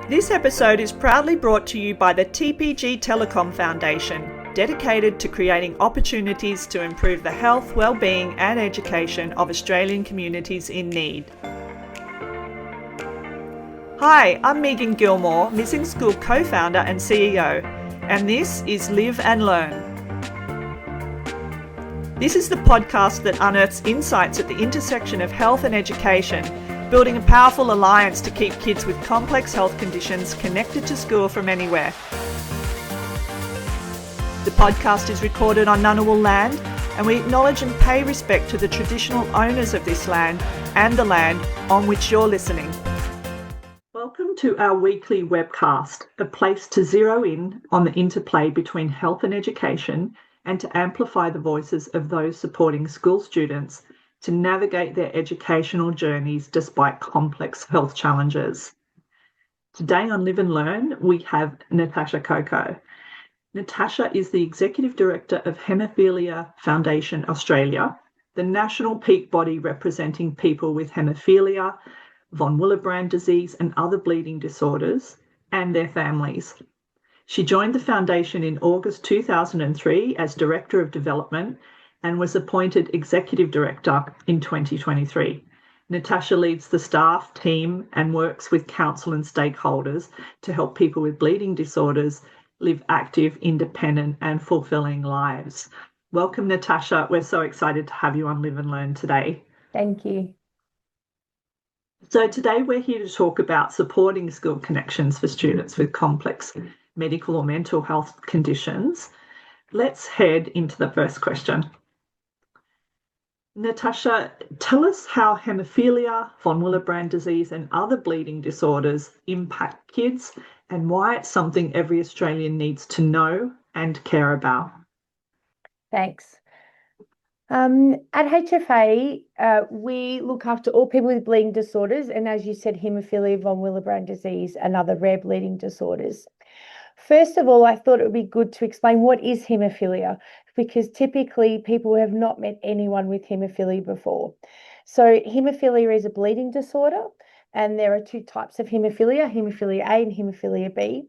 This episode is proudly brought to you by the TPG Telecom Foundation, dedicated to creating opportunities to improve the health, well-being and education of Australian communities in need. Hi, I'm Megan Gilmour, MissingSchool co-founder and CEO, and this is Live and Learn. This is the podcast that unearths insights at the intersection of health and education, building a powerful alliance to keep kids with complex health conditions connected to school from anywhere. The podcast is recorded on Ngunnawal land, and we acknowledge and pay respect to the traditional owners of this land and the land on which you're listening. Welcome to our weekly webcast, a place to zero in on the interplay between health and education and to amplify the voices of those supporting school students to navigate their educational journeys despite complex health challenges. Today on Live and Learn, we have Natashia Coco. Natashia is the Executive Director of Haemophilia Foundation Australia, the national peak body representing people with haemophilia, von Willebrand disease and other bleeding disorders, and their families. She joined the foundation in August 2003 as Director of Development and was appointed Executive Director in 2023. Natashia leads the staff, team, and works with council and stakeholders to help people with bleeding disorders live active, independent, and fulfilling lives. Welcome, Natashia. We're so excited to have you on Live and Learn today. Thank you. So today we're here to talk about supporting school connections for students with complex medical or mental health conditions. Let's head into the first question. Natashia, tell us how haemophilia, von Willebrand disease and other bleeding disorders impact kids and why it's something every Australian needs to know and care about. Thanks. At HFA, we look after all people with bleeding disorders and, as you said, haemophilia, von Willebrand disease and other rare bleeding disorders. First of all, I thought it would be good to explain what is haemophilia, because typically people have not met anyone with haemophilia before. So haemophilia is a bleeding disorder, and there are two types of haemophilia, haemophilia A and haemophilia B.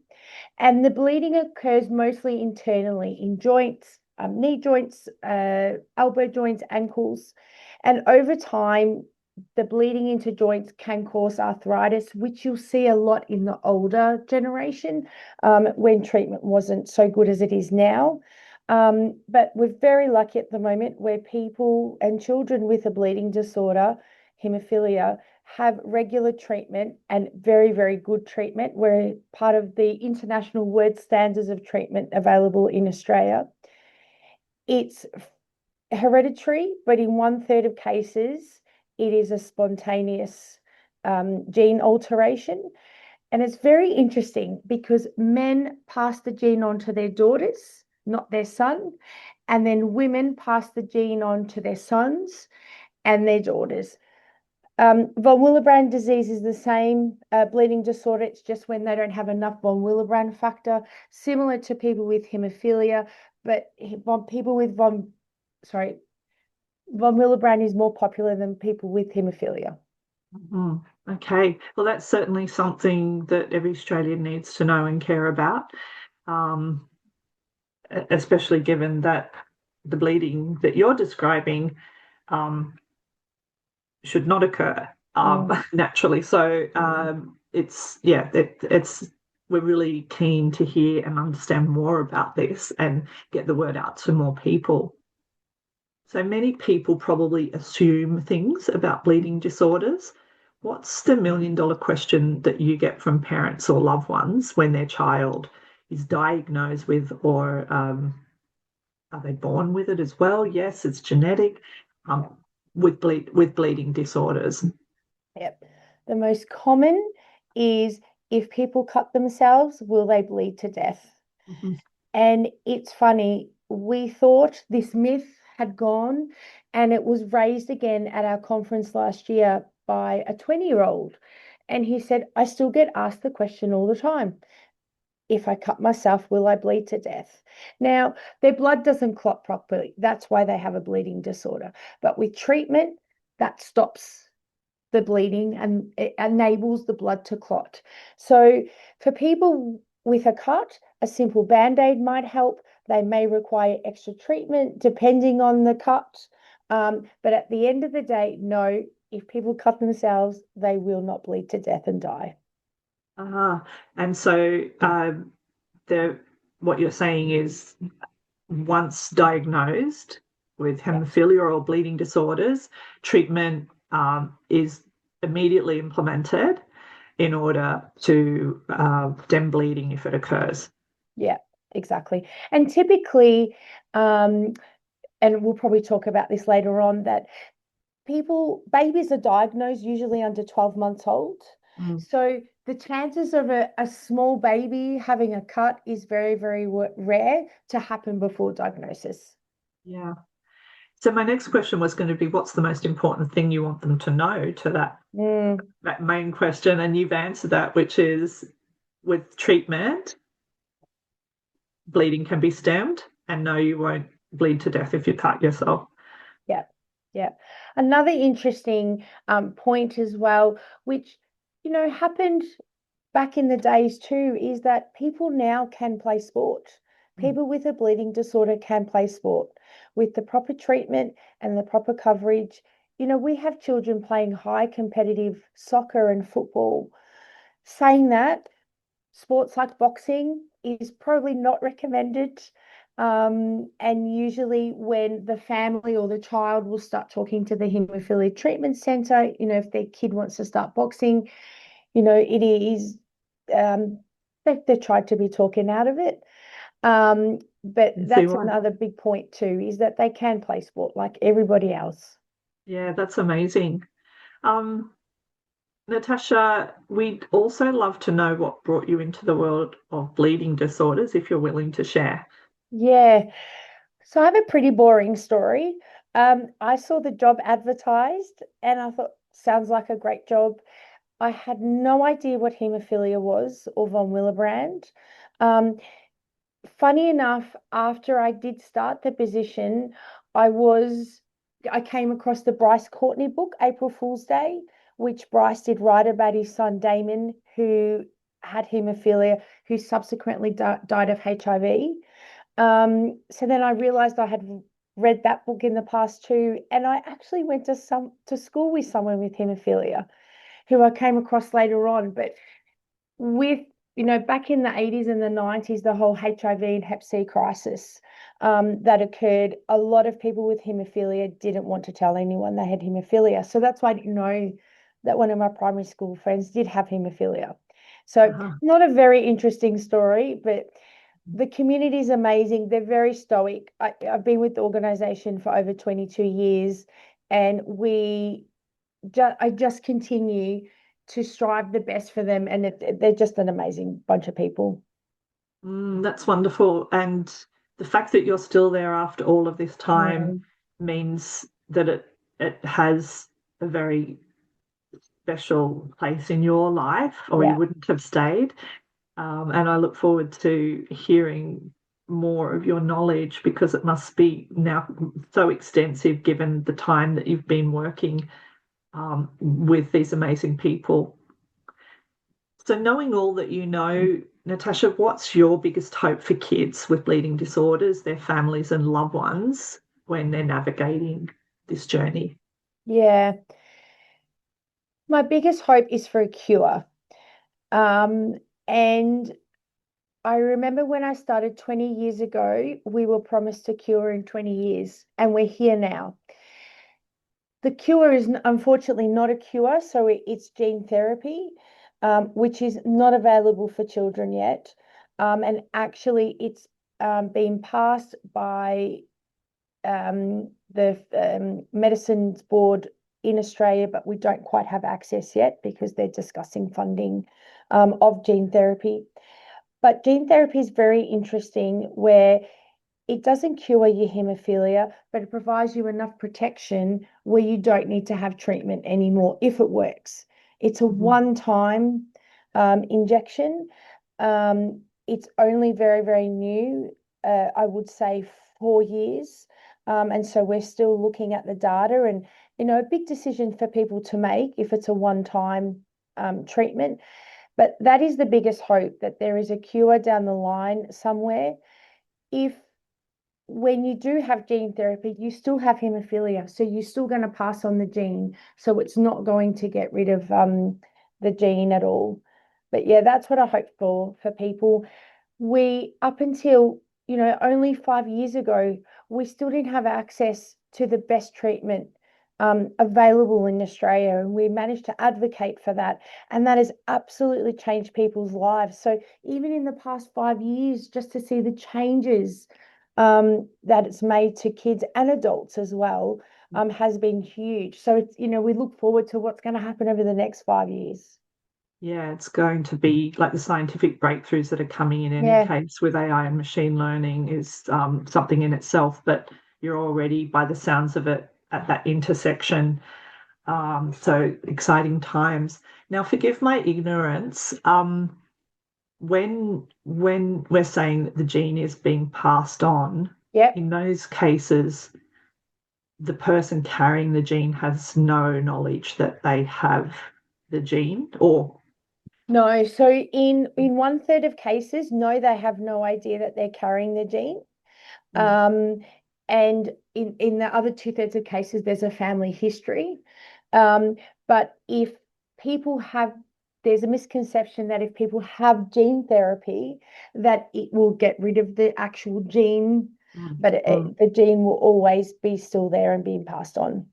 And the bleeding occurs mostly internally in joints, knee joints, elbow joints, ankles. And over time, the bleeding into joints can cause arthritis, which you'll see a lot in the older generation when treatment wasn't so good as it is now. But we're very lucky at the moment where people and children with a bleeding disorder, haemophilia, have regular treatment and very, very good treatment. We're part of the international word standards of treatment available in Australia. It's hereditary, but in 1/3 of cases, it is a spontaneous gene alteration. And it's very interesting because men pass the gene on to their daughters, not their son. And then women pass the gene on to their sons and their daughters. Von Willebrand disease is the same bleeding disorder. It's just when they don't have enough von Willebrand factor, similar to people with haemophilia, but people with von Willebrand is more popular than people with haemophilia. Mm-hmm. Okay, well, that's certainly something that every Australian needs to know and care about, especially given that the bleeding that you're describing should not occur naturally. So we're really keen to hear and understand more about this and get the word out to more people. So many people probably assume things about bleeding disorders. What's the $1 million question that you get from parents or loved ones when their child is diagnosed with, or are they born with it as well? Yes, it's genetic, with bleeding disorders. Yep. The most common is, if people cut themselves, will they bleed to death? Mm-hmm. And it's funny, we thought this myth had gone, and it was raised again at our conference last year by a 20-year-old. And he said, I still get asked the question all the time. If I cut myself, will I bleed to death? Now, their blood doesn't clot properly. That's why they have a bleeding disorder. But with treatment, that stops the bleeding and it enables the blood to clot. So For people with a cut, a simple Band-Aid might help. They may require extra treatment depending on the cut. But at the end of the day, no, if people cut themselves, they will not bleed to death and die. And so what you're saying is once diagnosed with haemophilia or bleeding disorders, treatment is immediately implemented in order to stem bleeding if it occurs. Yeah, exactly. And typically, and we'll probably talk about this later on, that babies are diagnosed usually under 12 months old. So the chances of a small baby having a cut is very, very rare to happen before diagnosis. Yeah. So my next question was going to be, what's the most important thing you want them to know to that main question? And you've answered that, which is with treatment, bleeding can be stemmed, and no, you won't bleed to death if you cut yourself. Yeah, yeah. Another interesting point as well, which, happened back in the days too, is that people now can play sport. People with a bleeding disorder can play sport with the proper treatment and the proper coverage. We have children playing high competitive soccer and football. Saying that, sports like boxing is probably not recommended. And usually when the family or the child will start talking to the Haemophilia Treatment Centre, if their kid wants to start boxing, it is, they tried to be talking out of it. But that's another big point too, is that they can play sport like everybody else. Yeah, that's amazing. Natasha, we'd also love to know what brought you into the world of bleeding disorders, if you're willing to share. Yeah. So I have a pretty boring story. I saw the job advertised and I thought, sounds like a great job. I had no idea what haemophilia was or von Willebrand. Funny enough, after I did start the position, I came across the Bryce Courtney book, April Fool's Day, which Bryce did write about his son Damon, who had haemophilia, who subsequently died of HIV. So then I realized I had read that book in the past too, and I actually went to school with someone with haemophilia, who I came across later on. But with back in the 80s and the 90s, the whole HIV and Hep C crisis that occurred, a lot of people with haemophilia didn't want to tell anyone they had haemophilia. So that's why I didn't know that one of my primary school friends did have haemophilia. So not a very interesting story, but the community is amazing. They're very stoic. I've been with the organization for over 22 years, and I just continue to strive the best for them, and they're just an amazing bunch of people. That's wonderful. And the fact that you're still there after all of this time means that it has a very special place in your life, or you wouldn't have stayed. And I look forward to hearing more of your knowledge, because it must be now so extensive given the time that you've been working with these amazing people. So knowing all that you know, Natasha, what's your biggest hope for kids with bleeding disorders, their families and loved ones, when they're navigating this journey? Yeah. My biggest hope is for a cure. And I remember when I started 20 years ago, we were promised a cure in 20 years, and we're here now. The cure is unfortunately not a cure, so it's gene therapy, which is not available for children yet. And actually, it's been passed by the Medicines Board in Australia, but we don't quite have access yet because they're discussing funding of gene therapy. But gene therapy is very interesting, where it doesn't cure your haemophilia, but it provides you enough protection where you don't need to have treatment anymore if it works. It's a one-time injection. It's only very, very new, I would say 4 years. And so we're still looking at the data, and, a big decision for people to make if it's a one-time treatment. But that is the biggest hope, that there is a cure down the line somewhere. If when you do have gene therapy, you still have haemophilia, so you're still going to pass on the gene. So it's not going to get rid of the gene at all. But yeah, that's what I hope for people. We, up until, only 5 years ago, we still didn't have access to the best treatment available in Australia, and we managed to advocate for that, and that has absolutely changed people's lives. So even in the past 5 years, just to see the changes that it's made to kids and adults as well has been huge. So it's, we look forward to what's going to happen over the next 5 years. Yeah, it's going to be like the scientific breakthroughs that are coming in any Yeah. case with AI and machine learning is something in itself, but you're already, by the sounds of it, at that intersection. So exciting times. Now, forgive my ignorance. When we're saying that the gene is being passed on, Yep. in those cases, the person carrying the gene has no knowledge that they have the gene, or No, so in 1/3 of cases, no, they have no idea that they're carrying the gene. Um, and in the other 2/3 of cases, there's a family history. But if people have, there's a misconception that if people have gene therapy, that it will get rid of the actual gene, but the gene will always be still there and being passed on.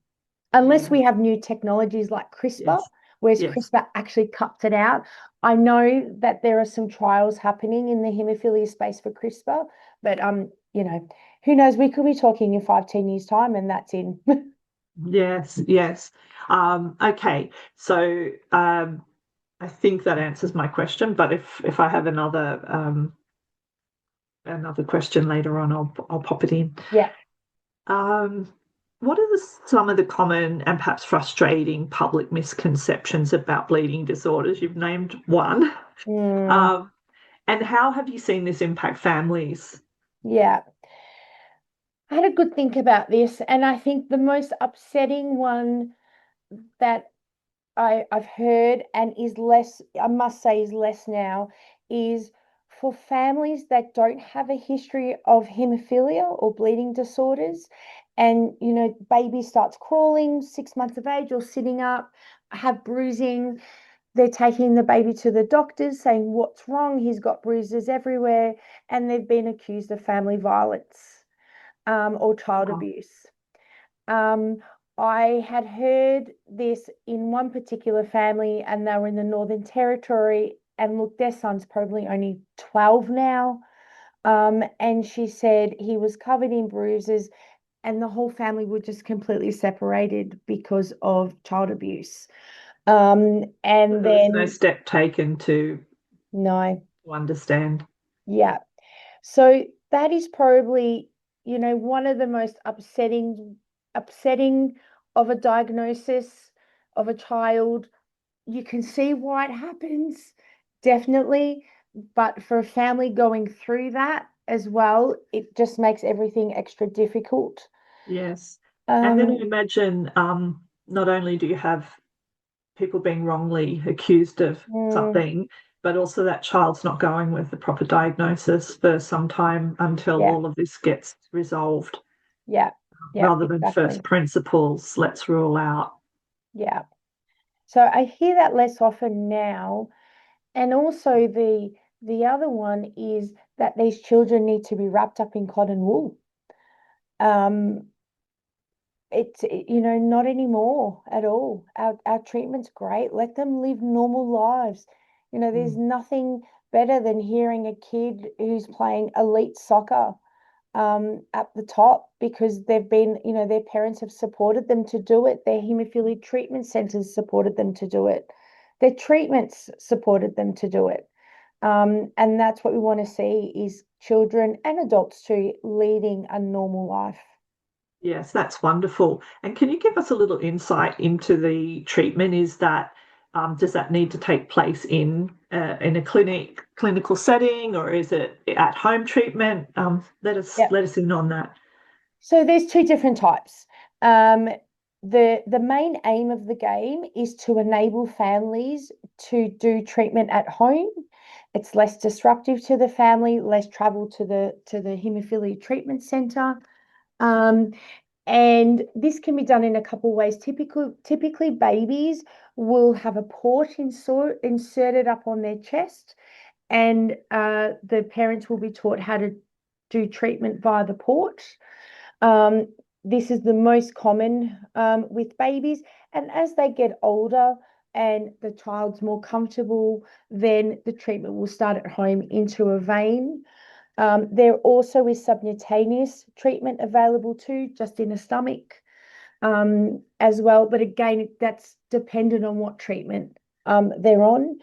Unless we have new technologies like CRISPR, yes, whereas yes. CRISPR actually cuts it out. I know that there are some trials happening in the haemophilia space for CRISPR, but who knows? We could be talking in 5-10 years' time, and that's in. Yes, yes. Okay, so I think that answers my question. But if I have another question later on, I'll pop it in. Yeah. What are some of the common and perhaps frustrating public misconceptions about bleeding disorders? You've named one. Mm, And how have you seen this impact families? yeah. I had a good think about this, and I think the most upsetting one that I've heard, and is less, I must say, is less now, is for families that don't have a history of haemophilia or bleeding disorders, and baby starts crawling 6 months of age or sitting up, have bruising. They're taking the baby to the doctors saying, what's wrong? He's got bruises everywhere, and they've been accused of family violence or child Oh, abuse. Um, I had heard this in one particular family, and they were in the Northern Territory. And look, their son's probably only 12 now. And she said he was covered in bruises, and the whole family were just completely separated because of child abuse. And there was no then, step taken to no, understand. yeah. So that is probably, one of the most upsetting of a diagnosis of a child. You can see why it happens, definitely. But for a family going through that as well, it just makes everything extra difficult. Yes. And then I Um, imagine not only do you have people being wrongly accused of mm, something, but also that child's not going with the proper diagnosis for some time until yeah, all of this gets resolved, yeah, yeah, rather than exactly. first principles, let's rule out. Yeah. So I hear that less often now. And also the other one is that these children need to be wrapped up in cotton wool. Um, it's not anymore at all. Our treatment's great. Let them live normal lives. There's Mm. nothing better than hearing a kid who's playing elite soccer at the top because they've been, their parents have supported them to do it. Their haemophilia treatment centers supported them to do it. Their treatments supported them to do it. And that's what we want to see is children and adults too leading a normal life. Yes, that's wonderful. And can you give us a little insight into the treatment? Is that does that need to take place in a clinical setting, or is it at home treatment? Let us Yeah. let us in on that. So there's two different types. Um, the main aim of the game is to enable families to do treatment at home. It's less disruptive to the family, less travel to the haemophilia treatment centre. And this can be done in a couple of ways. Typically, babies will have a port inserted up on their chest, and the parents will be taught how to do treatment via the port. This is the most common with babies. And as they get older and the child's more comfortable, then the treatment will start at home into a vein. There also is subcutaneous treatment available too, just in the stomach as well. But again, that's dependent on what treatment they're on.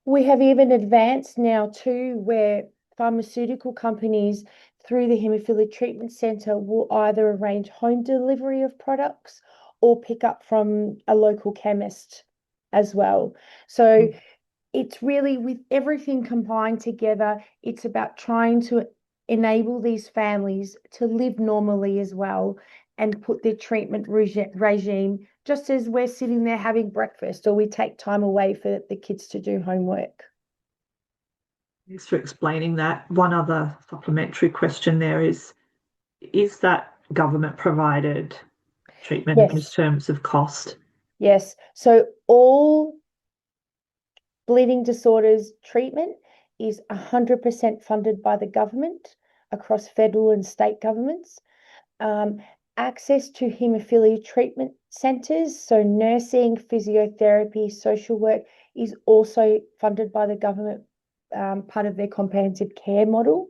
We have even advanced now too, where pharmaceutical companies through the Haemophilia Treatment Centre will either arrange home delivery of products or pick up from a local chemist as well. So it's really, with everything combined together, it's about trying to enable these families to live normally as well and put their treatment regime, just as we're sitting there having breakfast or we take time away for the kids to do homework. Thanks for explaining that. One other supplementary question there is that government provided treatment in terms of cost? Yes. So all bleeding disorders treatment is 100% funded by the government across federal and state governments. Access to haemophilia treatment centres, so nursing, physiotherapy, social work, is also funded by the government, part of their comprehensive care model.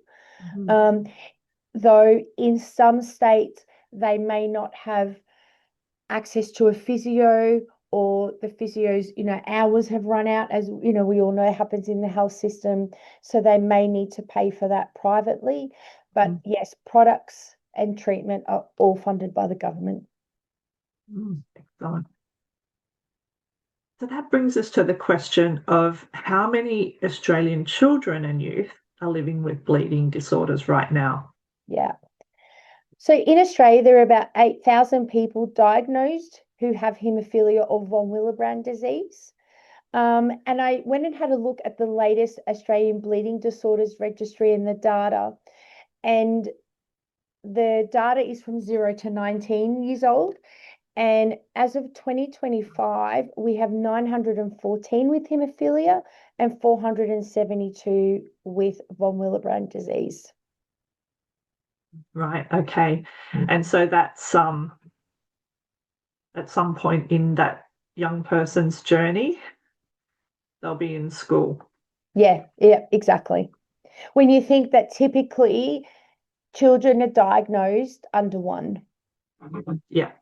Though in some states they may not have access to a physio, or the physios, hours have run out, as we all know happens in the health system, so they may need to pay for that privately. But yes, products and treatment are all funded by the government. Excellent. So that brings us to the question of how many Australian children and youth are living with bleeding disorders right now? Yeah. So in Australia, there are about 8,000 people diagnosed who have haemophilia or von Willebrand disease. And I went and had a look at the latest Australian Bleeding Disorders Registry and the data. And the data is from 0 to 19 years old. And as of 2025, we have 914 with haemophilia and 472 with von Willebrand disease. Right, okay. And so that's at some point in that young person's journey, they'll be in school. Yeah, exactly. When you think that typically children are diagnosed under 1. Yeah.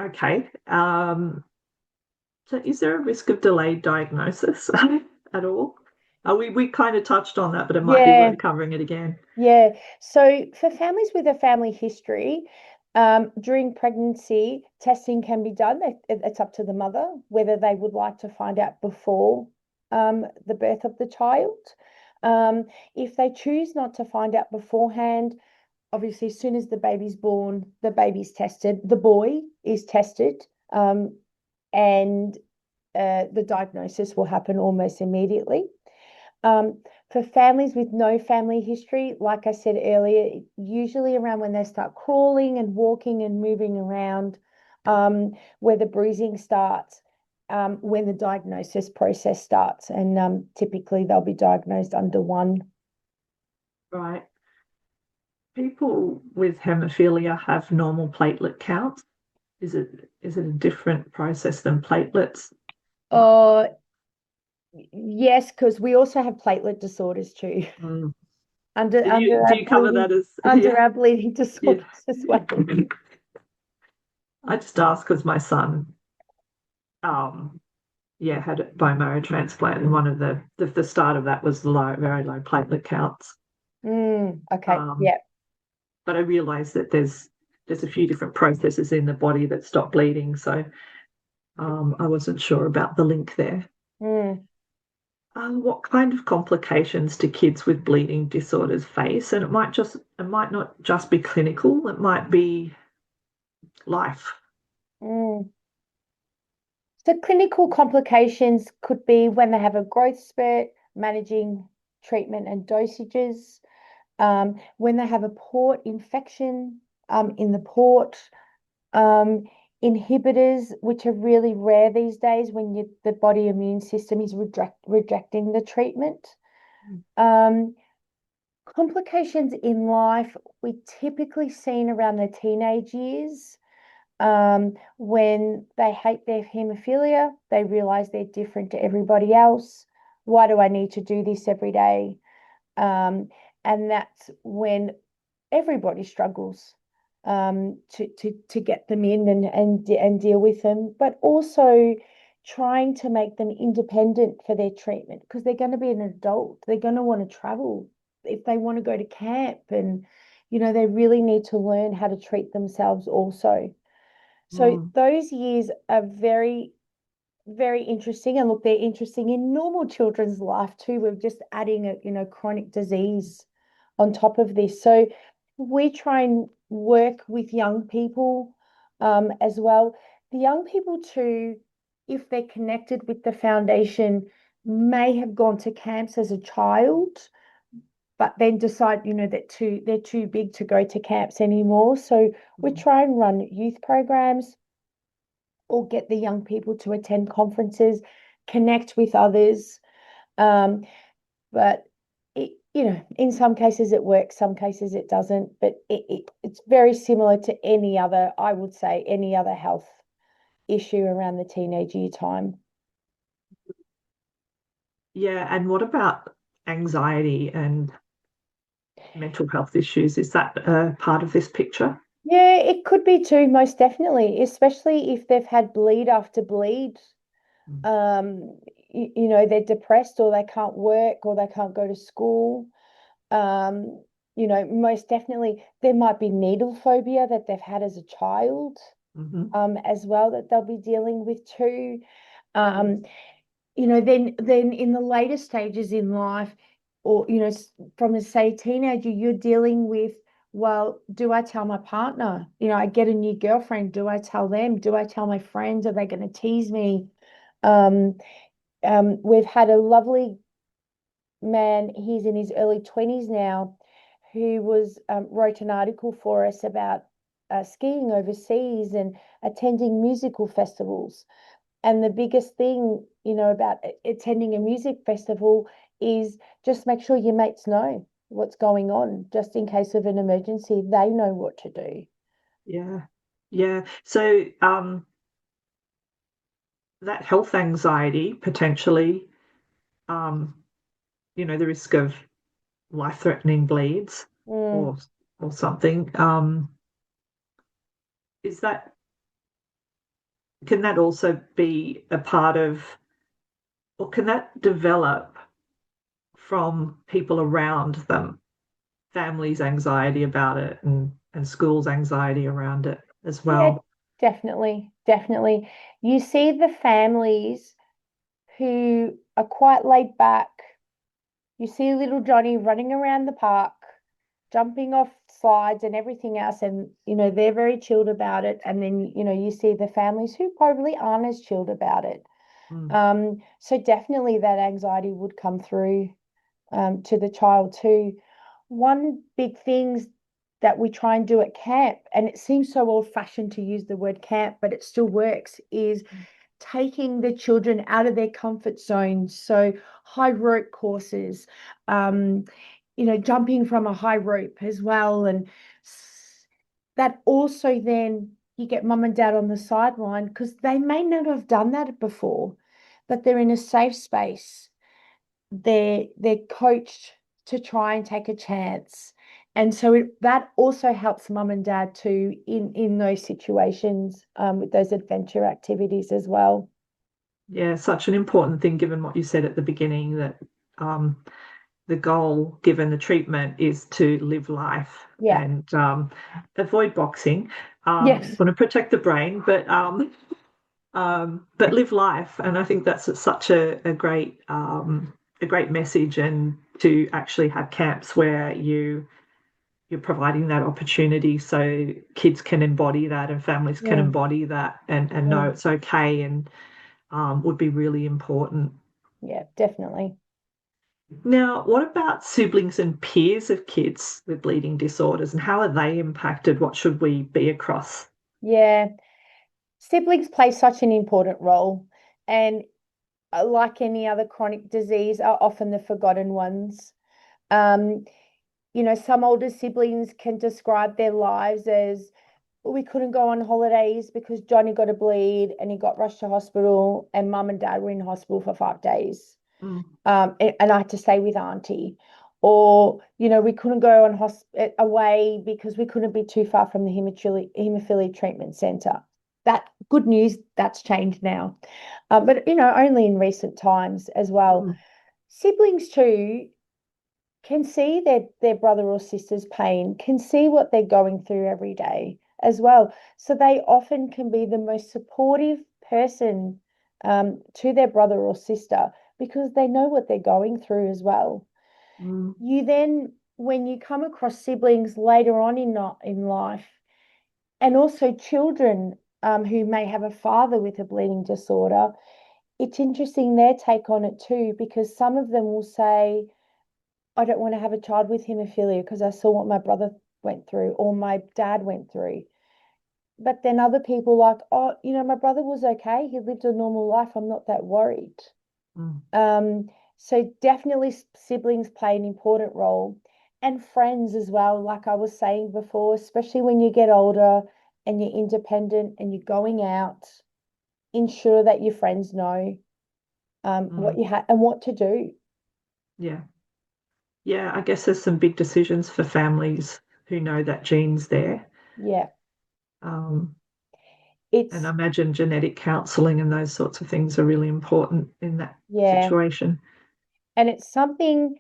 Okay. So is there a risk of delayed diagnosis at all? We kind of touched on that, but it might be worth covering it again. Yeah. So for families with a family history, during pregnancy, testing can be done. It's up to the mother whether they would like to find out before the birth of the child. If they choose not to find out beforehand, obviously, as soon as the baby's born, the baby's tested, the boy is tested, and the diagnosis will happen almost immediately. For families with no family history, like I said earlier, usually around when they start crawling and walking and moving around, where the bruising starts, when the diagnosis process starts, and typically they'll be diagnosed under 1. Right. People with haemophilia have normal platelet counts. Is it a different process than platelets? Yes, because we also have platelet disorders too. Do you cover that as our bleeding disorders as well? I just asked because my son had a bone marrow transplant, and one of the start of that was very low platelet counts. Okay. But I realised that there's a few different processes in the body that stop bleeding, so I wasn't sure about the link there. What kind of complications do kids with bleeding disorders face? And it might not just be clinical, it might be life. Mm. So clinical complications could be when they have a growth spurt, managing treatment and dosages, when they have a port infection in the port, um, inhibitors, which are really rare these days when the body immune system is rejecting the treatment. Um, Complications in life, we typically seen around the teenage years, when they hate their haemophilia, they realize they're different to everybody else. Why do I need to do this every day? And that's when everybody struggles to get them in and deal with them, but also trying to make them independent for their treatment because they're going to be an adult. They're going to want to travel if they want to go to camp, and they really need to learn how to treat themselves also. So Mm. those years are very, very interesting. And look, they're interesting in normal children's life too. We're just adding a chronic disease on top of this. So we try and work with young people as well. The young people too, if they're connected with the foundation, may have gone to camps as a child, but then decide, that they're too big to go to camps anymore. So we try and run youth programs or get the young people to attend conferences, connect with others. Um, but in some cases it works, some cases it doesn't. But it's very similar to any other, I would say, any other health issue around the teenage year time. Yeah, and what about anxiety and mental health issues? Is that part of this picture? Yeah, it could be too, most definitely, especially if they've had bleed after bleed. Mm. They're depressed or they can't work or they can't go to school. Um, Most definitely there might be needle phobia that they've had as a child, Mhm. as well, that they'll be dealing with too. Um, then in the later stages in life, or from a say teenager, you're dealing with, well, do I tell my partner? I get a new girlfriend. Do I tell them? Do I tell my friends? Are they going to tease me? Um, we've had a lovely man, he's in his early 20s now, who wrote an article for us about skiing overseas and attending musical festivals. And the biggest thing, about attending a music festival is just make sure your mates know what's going on, just in case of an emergency, they know what to do. Yeah. Yeah. So that health anxiety potentially, um, the risk of life-threatening bleeds Mm. or or something. Is that can that also be a part of, or can that develop from people around them, families' anxiety about it and schools' anxiety around it as Yeah, well? definitely, definitely. You see the families who are quite laid back. You see little Johnny running around the park, jumping off slides and everything else, and they're very chilled about it. And then you see the families who probably aren't as chilled about it. Mm. So definitely that anxiety would come through to the child too. One big thing that we try and do at camp, and it seems so old-fashioned to use the word camp, but it still works, is taking the children out of their comfort zones. So high rope courses, um, jumping from a high rope as well. And that also then you get mum and dad on the sideline because they may not have done that before, but they're in a safe space. They're coached to try and take a chance. And so that also helps mum and dad too in those situations, with those adventure activities as well. Yeah, such an important thing given what you said at the beginning that um, the goal, given the treatment, is to live life Yeah. and avoid boxing. Yes. Want to protect the brain, but live life. And I think that's such a great a great message, and to actually have camps where you're providing that opportunity so kids can embody that and families can Yeah. embody that and know it's okay, and would be really important. Yeah, definitely. Now, what about siblings and peers of kids with bleeding disorders, and how are they impacted? What should we be across? Yeah. Siblings play such an important role, and like any other chronic disease, are often the forgotten ones. Um, some older siblings can describe their lives as, we couldn't go on holidays because Johnny got a bleed and he got rushed to hospital, and mum and dad were in hospital for 5 days. Mm, And I had to stay with auntie. Or, we couldn't go on away because we couldn't be too far from the hemophilia treatment centre. That good news, that's changed now. But, only in recent times as well. mm, Siblings too can see their brother or sister's pain, can see what they're going through every day as well. So they often can be the most supportive person to their brother or sister because they know what they're going through as well. mm, You then, when you come across siblings later on in life, and also children who may have a father with a bleeding disorder, it's interesting their take on it too, because some of them will say, I don't want to have a child with hemophilia because I saw what my brother went through or my dad went through. But then other people like, oh, my brother was okay. He lived a normal life. I'm not that worried. mm. So definitely siblings play an important role, and friends as well. Like I was saying before, especially when you get older and you're independent and you're going out, ensure that your friends know what Mm. you have and what to do. Yeah. Yeah, I guess there's some big decisions for families who know that gene's there. Yeah, Um, and I it's imagine genetic counselling and those sorts of things are really important in that yeah, situation. and it's something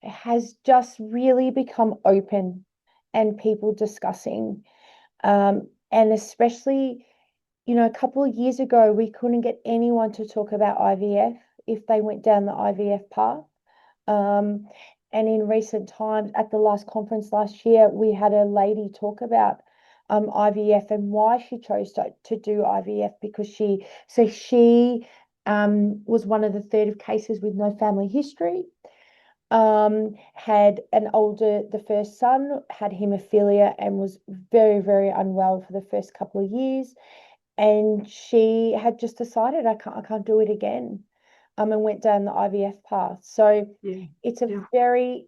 has just really become open and people discussing. And especially, a couple of years ago, we couldn't get anyone to talk about IVF if they went down the IVF path. Um, and in recent times, at the last conference last year, we had a lady talk about IVF and why she chose to do IVF because she was one of the third of cases with no family history. Had the first son had hemophilia and was very, very unwell for the first couple of years. And she had just decided, I can't do it again. And went down the IVF path. So Yeah. it's a Yeah. very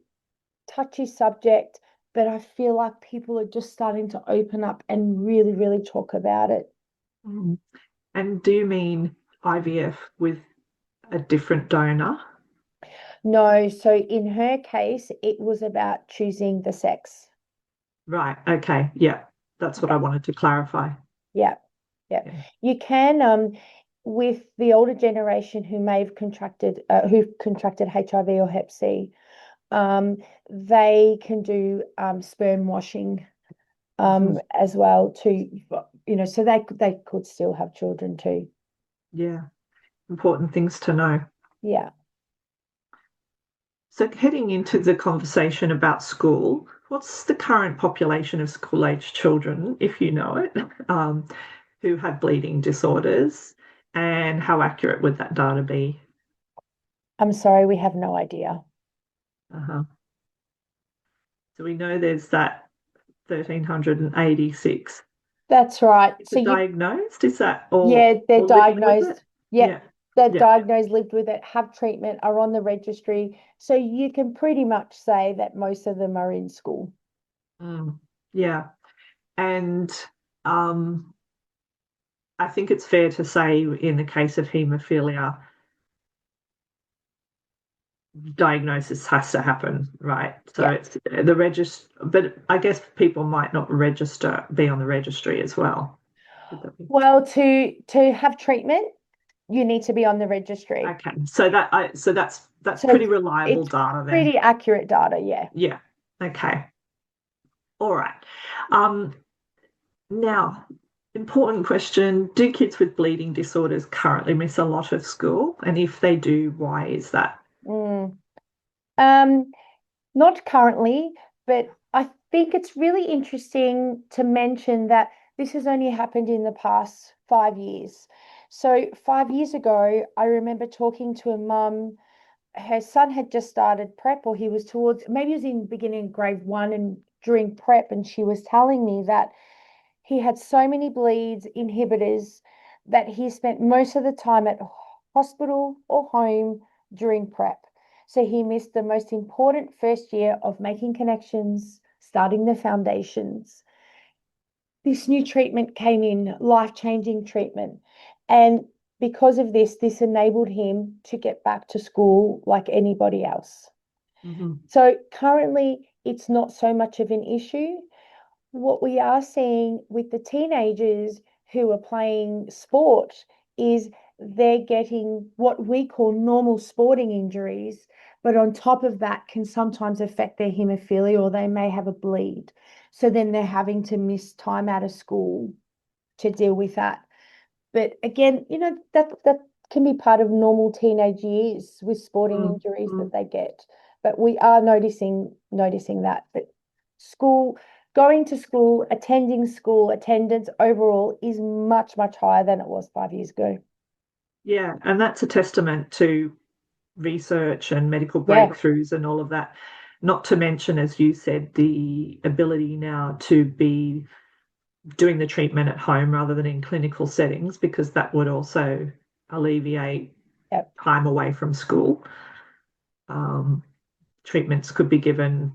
touchy subject, but I feel like people are just starting to open up and really, really talk about it. Mm. And do you mean IVF with a different donor? No, so in her case, it was about choosing the sex. Right. Okay. Yeah. That's what I Yeah, wanted to clarify. yeah, yeah. Yeah. You can, with the older generation who may have who contracted HIV or Hep C, they can do sperm washing Mhm. as well too, so they could still have children too. Yeah. Important things to know. Yeah. So, heading into the conversation about school, what's the current population of school age children, if you know it, who have bleeding disorders, and how accurate would that data be? I'm sorry, we have no idea. Uh-huh. So, we know there's that 1,386. That's right. Is So it diagnosed? Is that yeah, they're or living with it? diagnosed. Yeah, Yeah. they're Yeah. diagnosed, lived with it, have treatment, are on the registry. So you can pretty much say that most of them are in school. Mm. Yeah. And um, I think it's fair to say in the case of haemophilia, diagnosis has to happen, right? So Yeah. it's the register, but I guess people might not be on the registry as well. Would that be? Well, to have treatment, you need to be on the registry. Okay, so that's So pretty reliable it's data then. pretty accurate data, yeah. Yeah. Okay. All right. Um, Now, Important question. Do kids with bleeding disorders currently miss a lot of school? And if they do, why is that? Mm. Um, Not currently, but I think it's really interesting to mention that this has only happened in the past 5 years. So 5 years ago, I remember talking to a mum. Her son had just started prep, or he was towards, maybe he was in beginning of grade one and during prep, and she was telling me that he had so many bleeds, inhibitors, that he spent most of the time at hospital or home during prep. So he missed the most important first year of making connections, starting the foundations. This new treatment came in, life-changing treatment. And because of this, this enabled him to get back to school like anybody else. Mm-hmm. So currently, it's not so much of an issue. What we are seeing with the teenagers who are playing sport is they're getting what we call normal sporting injuries, but on top of that can sometimes affect their haemophilia, or they may have a bleed. So then they're having to miss time out of school to deal with that. But again, that can be part of normal teenage years with sporting injuries Mm-hmm. that they get. But we are noticing that school, going to school, attending school, attendance overall is much, much higher than it was 5 years ago. Yeah, and that's a testament to research and medical Yeah, breakthroughs and all of that. Not to mention, as you said, the ability now to be doing the treatment at home rather than in clinical settings, because that would also alleviate yep, time away from school. Treatments could be given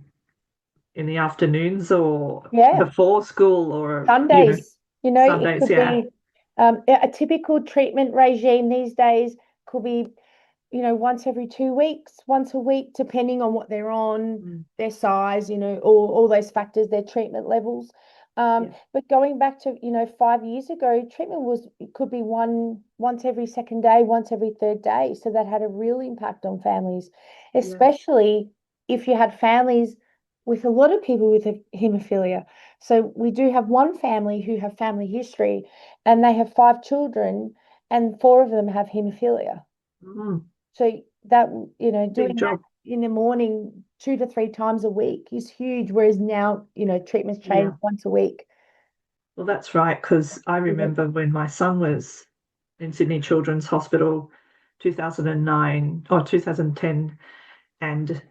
in the afternoons or yeah. before school or, Sundays, it Sundays. could Yeah. be a typical treatment regime these days could be once every 2 weeks, once a week, depending on what they're on, Mm, their size, all those factors, their treatment levels. yeah. But going back to, 5 years ago, treatment was, it could be once every second day, once every third day. So that had a real impact on families, Yeah. especially if you had families with a lot of people with haemophilia. So we do have one family who have family history, and they have 5 children, and 4 of them have haemophilia. Mm, So that, big doing that job. in the morning 2 to 3 times a week is huge. Whereas now, treatments change Yeah. once a week. Well, that's right, because I Yeah. remember when my son was in Sydney Children's Hospital 2009 or 2010 and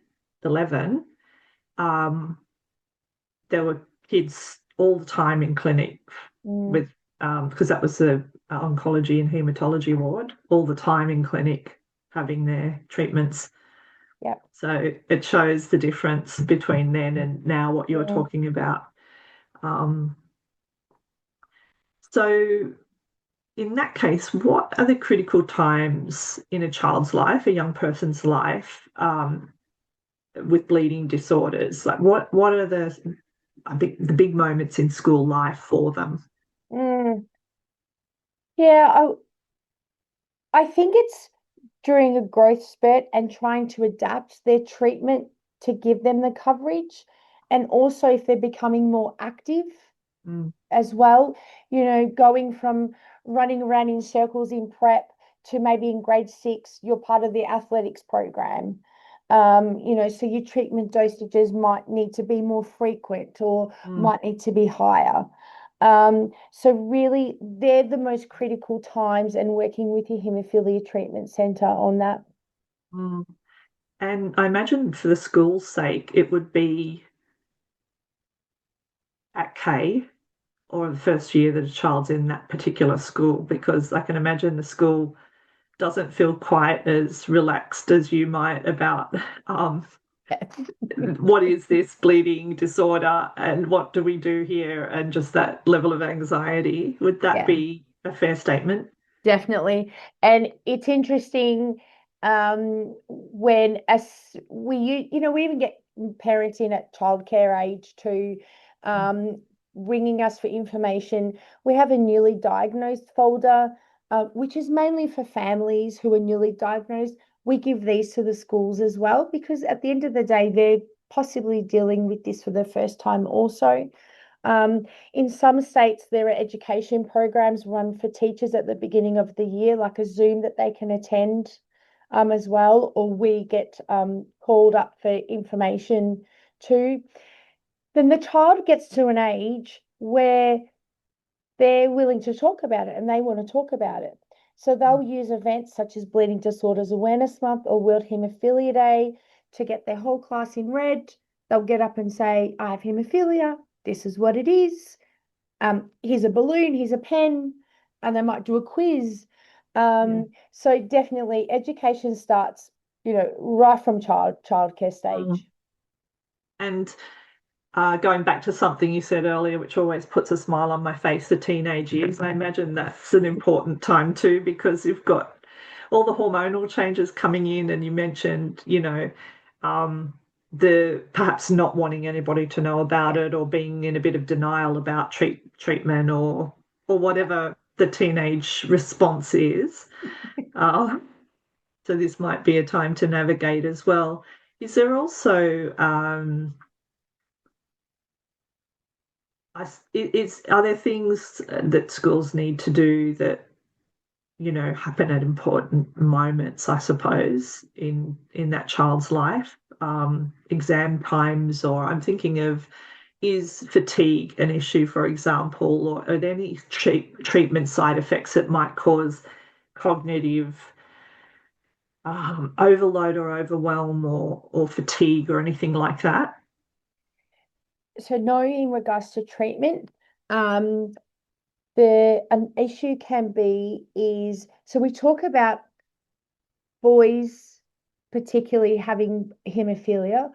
11, there were kids all the time in clinic Mm, with, because that was the oncology and hematology ward, all the time in clinic having their treatments. yeah. So it shows the difference between then and now, what you're Mm. talking about. Um, so in that case, what are the critical times in a child's life, a young person's life, with bleeding disorders? Like what are the big moments in school life for them? Mm. Yeah, I think it's during a growth spurt and trying to adapt their treatment to give them the coverage. And also if they're becoming more active Mm, as well, going from running around in circles in prep to maybe in grade 6, you're part of the athletics program. So your treatment dosages might need to be more frequent or mm, might need to be higher. So really, they're the most critical times, and working with your haemophilia treatment centre on that. mm. And I imagine for the school's sake, it would be at K or the first year that a child's in that particular school, because I can imagine the school doesn't feel quite as relaxed as you might about what is this bleeding disorder and what do we do here, and just that level of anxiety. Would that Yeah. be a fair statement? Definitely. And it's interesting when as we even get parents in at childcare age to um, ringing us for information. We have a newly diagnosed folder, which is mainly for families who are newly diagnosed. We give these to the schools as well, because at the end of the day, they're possibly dealing with this for the first time also. In some states, there are education programs run for teachers at the beginning of the year, like a Zoom that they can attend as well, or we get called up for information too. Then the child gets to an age where they're willing to talk about it and they want to talk about it. So they'll use events such as Bleeding Disorders Awareness Month or World Haemophilia Day to get their whole class in red. They'll get up and say, I have haemophilia. This is what it is. Here's a balloon, here's a pen, and they might do a quiz. So definitely education starts, right from childcare stage. And going back to something you said earlier, which always puts a smile on my face, the teenage years, I imagine that's an important time too, because you've got all the hormonal changes coming in, and you mentioned, the perhaps not wanting anybody to know about it, or being in a bit of denial about treatment or whatever the teenage response is. So this might be a time to navigate as well. Is there also are there things that schools need to do that happen at important moments, I suppose, in that child's life, exam times, or I'm thinking of, is fatigue an issue, for example, or are there any treatment side effects that might cause cognitive overload or overwhelm or fatigue or anything like that? So no, in regards to treatment, an issue can be is, so we talk about boys particularly having haemophilia,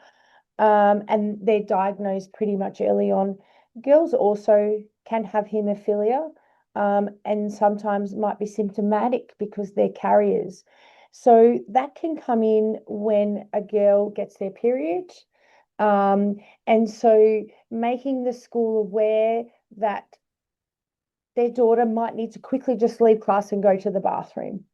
and they're diagnosed pretty much early on. Girls also can have haemophilia, and sometimes might be symptomatic because they're carriers. So that can come in when a girl gets their period. And so making the school aware that their daughter might need to quickly just leave class and go to the bathroom.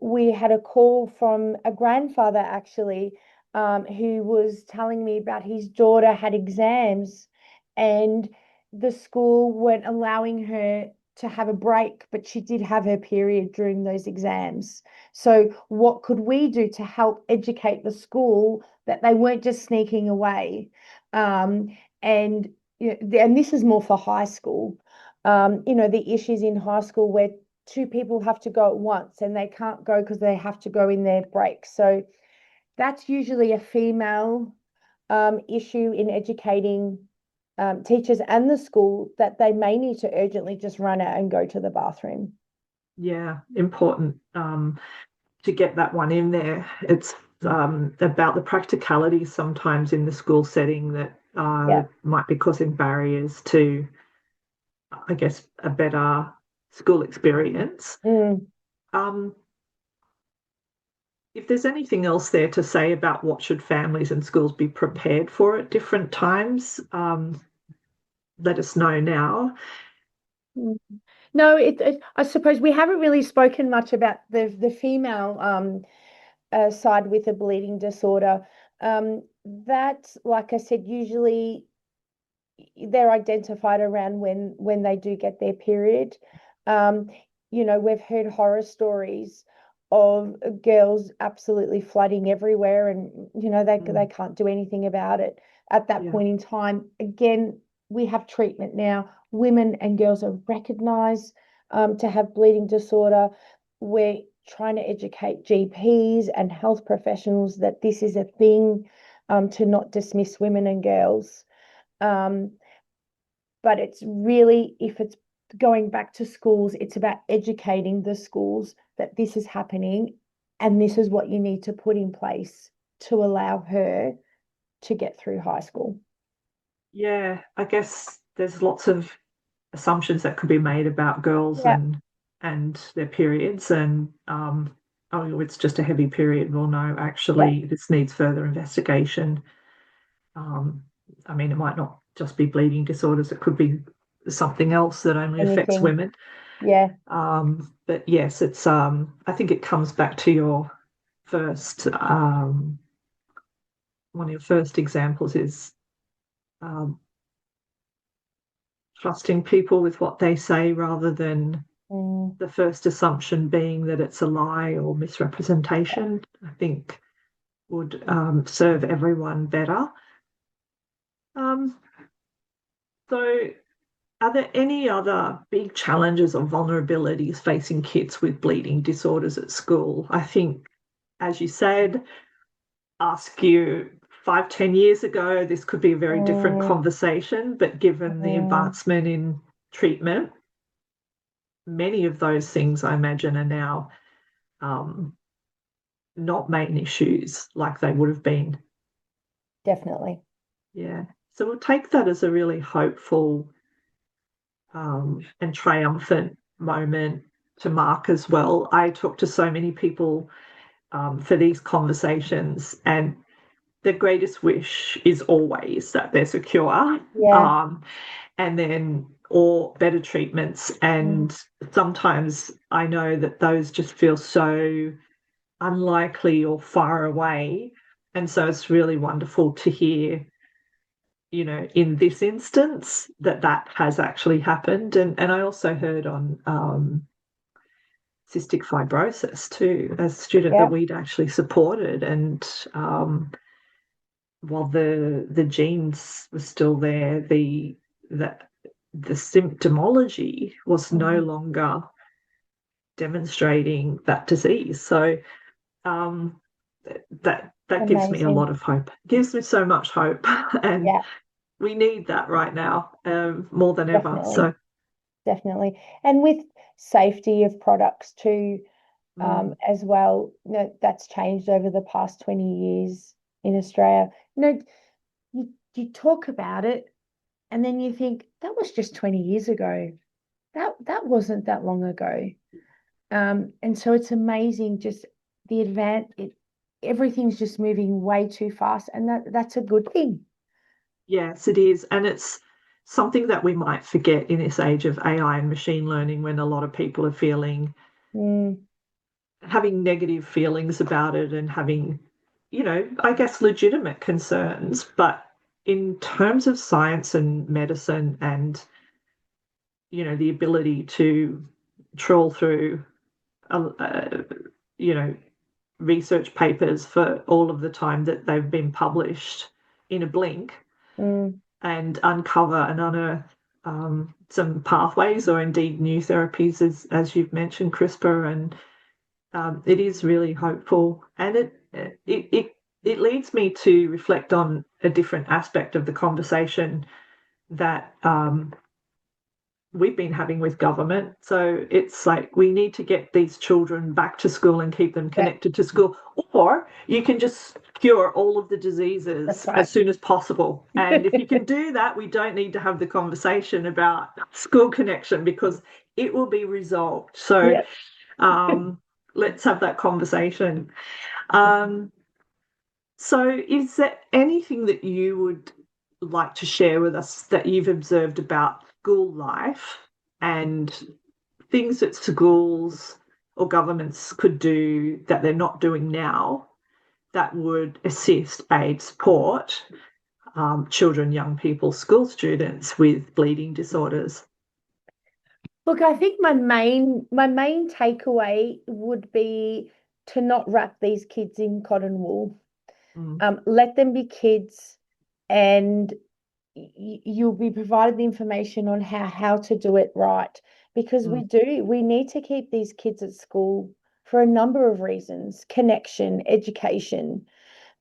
We had a call from a grandfather actually, who was telling me about his daughter had exams and the school weren't allowing her to have a break, but she did have her period during those exams. So what could we do to help educate the school that they weren't just sneaking away? And this is more for high school. The issues in high school where two people have to go at once and they can't go because they have to go in their breaks. So that's usually a female issue in educating teachers and the school, that they may need to urgently just run out and go to the bathroom. Yeah, important to get that one in there. It's about the practicality sometimes in the school setting that might be causing barriers to, I guess, a better school experience. If there's anything else there to say about what should families and schools be prepared for at different times, let us know now. No, I suppose we haven't really spoken much about the female side with a bleeding disorder. That, like I said, usually they're identified around when they do get their period. We've heard horror stories of girls absolutely flooding everywhere, and they can't do anything about it at that point in time. Again, we have treatment now. Women and girls are recognised to have bleeding disorder. We're trying to educate GPs and health professionals that this is a thing, to not dismiss women and girls. But it's really, if it's going back to schools, it's about educating the schools that this is happening and this is what you need to put in place to allow her to get through high school. Yeah, I guess there's lots of assumptions that could be made about girls and their periods, and it's just a heavy period. Well, no, actually, this needs further investigation. It might not just be bleeding disorders, it could be something else that only affects women. But yes, it's I think it comes back to your first one of your first examples is trusting people with what they say rather than Mm, the first assumption being that it's a lie or misrepresentation, I think would serve everyone better. Um, so, are there any other big challenges or vulnerabilities facing kids with bleeding disorders at school? I think, as you said, ask you 5, 10 years ago, this could be a very different mm, conversation, but given the mm, advancement in treatment, many of those things I imagine are now um, not main issues like they would have been. definitely. Yeah. So we'll take that as a really hopeful and triumphant moment to mark as well. I talk to so many people for these conversations, and the greatest wish is always that they're secure, Yeah. and then or better treatments. Mm, And sometimes I know that those just feel so unlikely or far away. And so it's really wonderful to hear, in this instance that has actually happened. And I also heard on cystic fibrosis too, a student that yeah. we'd actually supported. And while the genes were still there, the symptomology was no Mm, longer demonstrating that disease. So um, that gives me a amazing. lot of hope. Gives me so much hope, and Yeah, we need that right now more than ever. definitely. So Definitely. And with safety of products too, mm, as well, that's changed over the past 20 years in Australia. You talk about it and then you think that was just 20 years ago. That wasn't that long ago. And so it's amazing just the everything's just moving way too fast, and that's a good thing. yes, it is, and it's something that we might forget in this age of AI and machine learning, when a lot of people are Mm, having negative feelings about it and having, I guess, legitimate concerns. But in terms of science and medicine and, the ability to trawl through, uh, you know, research papers for all of the time that they've been published in a blink mm, and uncover and unearth some pathways or indeed new therapies, as you've mentioned, CRISPR, and it is really hopeful, and it leads me to reflect on a different aspect of the conversation that we've been having with government. So it's like we need to get these children back to school and keep them yeah, connected to school, or you can just cure all of the that's diseases right. as soon as possible. And if you can do that, we don't need to have the conversation about school connection because it will be resolved. So Yeah. um, let's have that conversation. Um, so, is there anything that you would like to share with us that you've observed about school life and things that schools or governments could do that they're not doing now that would assist, aid, support children, young people, school students with bleeding disorders? Look, I think my main takeaway would be to not wrap these kids in cotton wool. Mm, Let them be kids, and you'll be provided the information on how to do it right. Because mm. we need to keep these kids at school for a number of reasons: connection, education,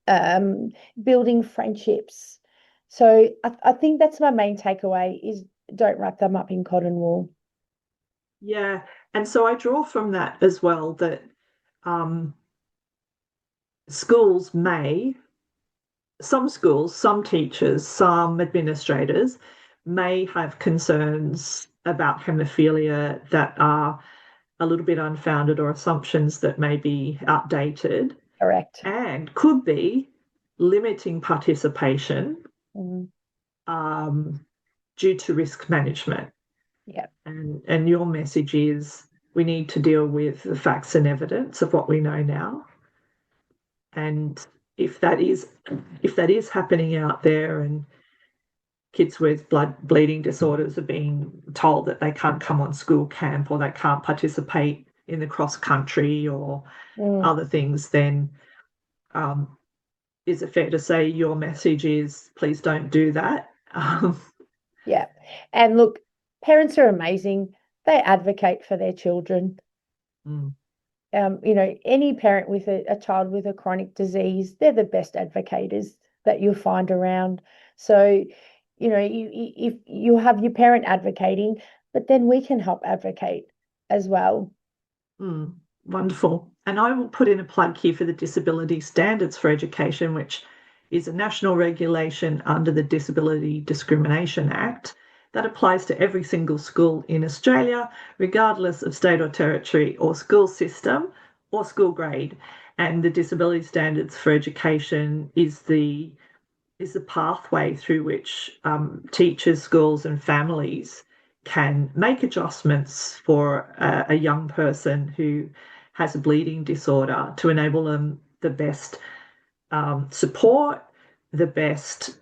um, building friendships. So I think that's my main takeaway is don't wrap them up in cotton wool. Yeah. And so I draw from that as well that um, schools some schools, some teachers, some administrators may have concerns about haemophilia that are a little bit unfounded or assumptions that may be outdated Correct. and could be limiting participation Mm, um, due to risk management. yeah. And your message is we need to deal with the facts and evidence of what we know now. And if that is happening out there, and kids with bleeding disorders are being told that they can't come on school camp or they can't participate in the cross country or other things, then is it fair to say your message is please don't do that? Yeah. And look, parents are amazing. They advocate for their children. Any parent with a child with a chronic disease, they're the best advocates that you'll find around. So, if you have your parent advocating, but then we can help advocate as well. Wonderful. And I will put in a plug here for the Disability Standards for Education, which is a national regulation under the Disability Discrimination Act that applies to every single school in Australia, regardless of state or territory or school system or school grade. And the Disability Standards for Education is the pathway through which teachers, schools and families can make adjustments for a young person who has a bleeding disorder to enable them the best support, the best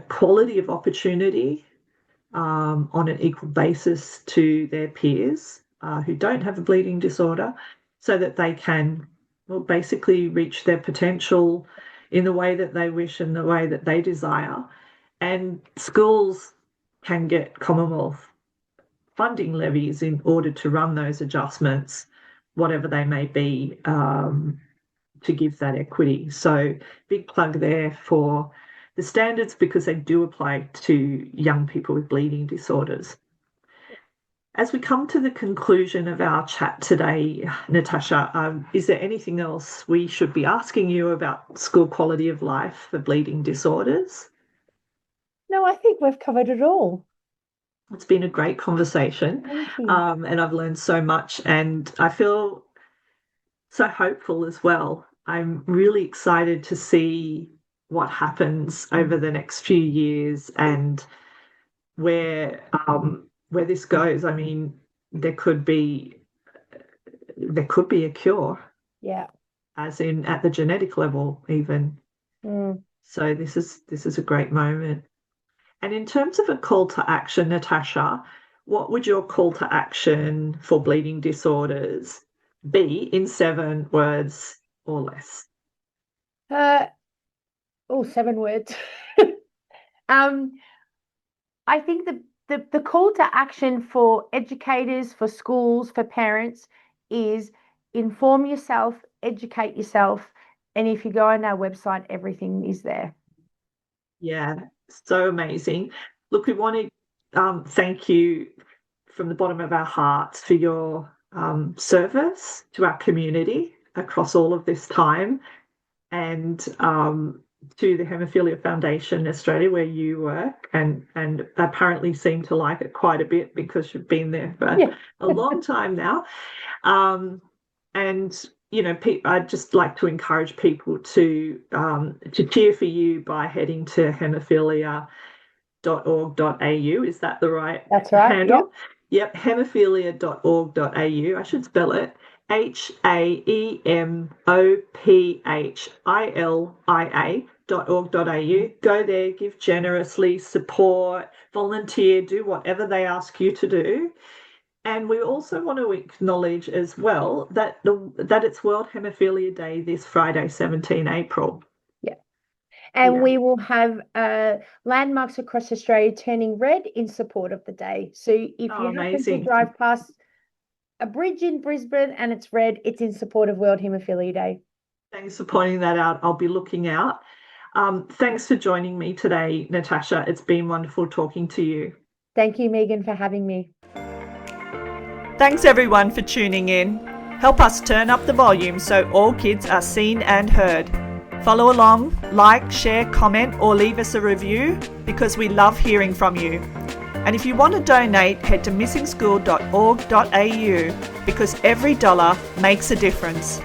quality of opportunity on an equal basis to their peers who don't have a bleeding disorder, so that they can basically reach their potential in the way that they wish and the way that they desire. And schools can get Commonwealth funding levies in order to run those adjustments, whatever they may be, to give that equity. So big plug there for the standards, because they do apply to young people with bleeding disorders. As we come to the conclusion of our chat today, Natasha, is there anything else we should be asking you about school quality of life for bleeding disorders? No, I think we've covered it all. It's been a great conversation. Thank you. And I've learned so much, and I feel so hopeful as well. I'm really excited to see what happens over the next few years and where this goes. I mean, there could be a cure. Yeah. As in at the genetic level even. So this is a great moment. And in terms of a call to action, Natasha, what would your call to action for bleeding disorders be in 7 words or less? 7 words. I think the call to action for educators, for schools, for parents is inform yourself, educate yourself, and if you go on our website, everything is there. Yeah, so amazing. Look, we want to thank you from the bottom of our hearts for your service to our community across all of this time, and to the Haemophilia Foundation Australia, where you work, and apparently seem to like it quite a bit because you've been there for a long time now. And I'd just like to encourage people to cheer for you by heading to haemophilia.org.au. Is that the right That's right, handle? Yep, haemophilia.org.au. I should spell it haemophilia.org.au. Go there, give generously, support, volunteer, do whatever they ask you to do. And we also want to acknowledge as well that it's World Haemophilia Day this Friday, 17 April. Yeah. And we will have landmarks across Australia turning red in support of the day. So if you happen to drive past a bridge in Brisbane and it's red, it's in support of World Haemophilia Day. Thanks for pointing that out. I'll be looking out. Thanks for joining me today, Natasha. It's been wonderful talking to you. Thank you, Megan, for having me. Thanks everyone for tuning in. Help us turn up the volume so all kids are seen and heard. Follow along, like, share, comment or leave us a review, because we love hearing from you. And if you want to donate, head to MissingSchool.org.au, because every dollar makes a difference.